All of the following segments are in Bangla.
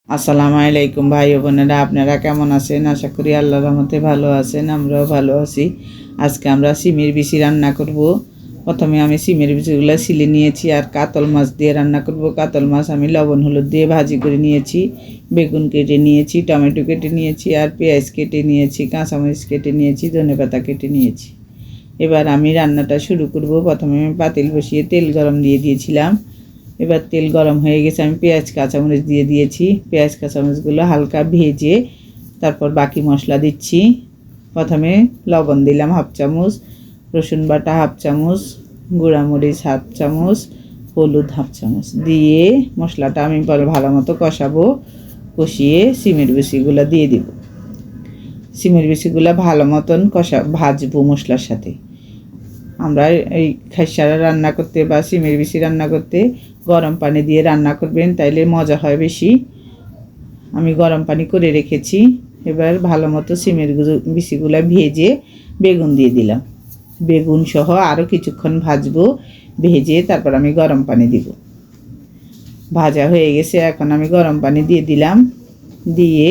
আসসালামু আলাইকুম ভাই ও বোনেরা, আপনারা কেমন আছেন? আশা করি আল্লাহর রহমতে ভালো আছেন। আমরাও ভালো আছি। আজকে আমরা সিমের বিচি রান্না করব। প্রথমে আমি সিমের বিচিগুলো ছিলে নিয়েছি আর কাতল মাছ দিয়ে রান্না করব। কাতল মাছ আমি লবণ হলুদ দিয়ে ভাজি করে নিয়েছি, বেগুন কেটে নিয়েছি, টমেটো কেটে নিয়েছি, আর পেঁয়াজ কেটে নিয়েছি, কাঁচামরিচ কেটে নিয়েছি, ধনেপাতা কেটে নিয়েছি। এবার আমি রান্নাটা শুরু করব। প্রথমে আমি পাতিল বসিয়ে তেল গরম দিয়ে দিয়েছিলাম। এবার তেল গরম হয়ে গেছে, আমি পেঁয়াজ কাঁচামরিচ দিয়ে দিয়েছি। পেঁয়াজ কাঁচামরিচগুলো হালকা ভেজে তারপর বাকি মশলা দিচ্ছি। প্রথমে লবণ দিলাম হাফ চামচ, রসুন বাটা হাফ চামচ, গুঁড়ামরিচ হাফ চামচ, হলুদ হাফ চামচ দিয়ে মশলাটা আমি ভালো মতো কষাবো। কষিয়ে সিমের বিচিগুলো দিয়ে দিব। সিমের বিচিগুলো ভালো মতন ভাজবো মশলার সাথে। আমরা এই খেসারা রান্না করতে বা সিমের বিচি রান্না করতে গরম পানি দিয়ে রান্না করবেন, তাইলে মজা হয় বেশি। আমি গরম পানি করে রেখেছি। এবার ভালো মতো সিমের বিচিগুলো ভেজে বেগুন দিয়ে দিলাম। বেগুন সহ আরও কিছুক্ষণ ভাজবো। ভেজে তারপর আমি গরম পানি দিব। ভাজা হয়ে গেছে, এখন আমি গরম পানি দিয়ে দিলাম। দিয়ে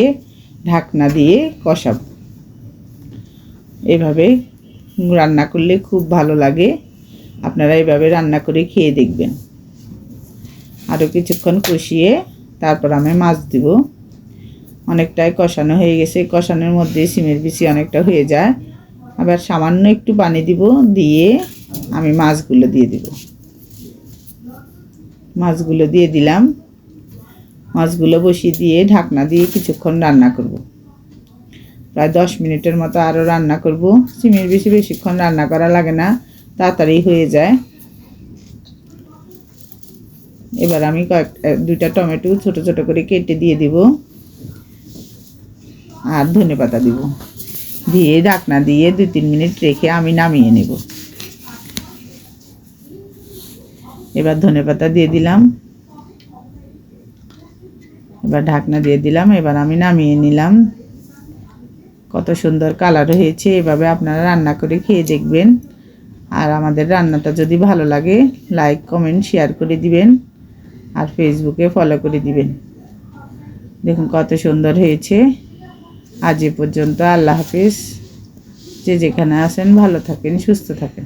ঢাকনা দিয়ে কষাবো। এভাবে রান্না করলে খুব ভালো লাগে। আপনারা এভাবে রান্না করে খেয়ে দেখবেন। আরও কিছুক্ষণ কষিয়ে তারপর আমি মাছ দিব। অনেকটাই কষানো হয়ে গেছে। কষানোর মধ্যে সিমের বিচি অনেকটা হয়ে যায়। আবার সামান্য একটু পানি দিব, দিয়ে আমি মাছগুলো দিয়ে দিব। মাছগুলো দিয়ে দিলাম। মাছগুলো বসিয়ে দিয়ে ঢাকনা দিয়ে কিছুক্ষণ রান্না করব। প্রায় 10 মিনিটের মতো আরও রান্না করব। সিমের বিচি বেশিক্ষণ রান্না করা লাগে না, তাড়াতাড়ি হয়ে যায়। এবার আমি দুইটা টমেটো ছোট ছোট করে কেটে দিয়ে দিব, আর ধনেপাতা দিব। দিয়ে ঢাকনা দিয়ে 2-3 মিনিট রেখে আমি নামিয়ে নেব। এবার ধনেপাতা দিয়ে দিলাম। এবার ঢাকনা দিয়ে দিলাম। এবার আমি নামিয়ে নিলাম। কত সুন্দর কালার হয়েছে। এভাবে আপনারা রান্না করে খেয়ে দেখবেন। আর আমাদের রান্নাটা যদি ভালো লাগে লাইক কমেন্ট শেয়ার করে দিবেন, আর ফেসবুকে ফলো করে দিবেন। দেখুন কত সুন্দর হয়েছে। আজ এ পর্যন্ত। আল্লাহ হাফেজ। যে যেখানে আছেন ভালো থাকেন, সুস্থ থাকেন।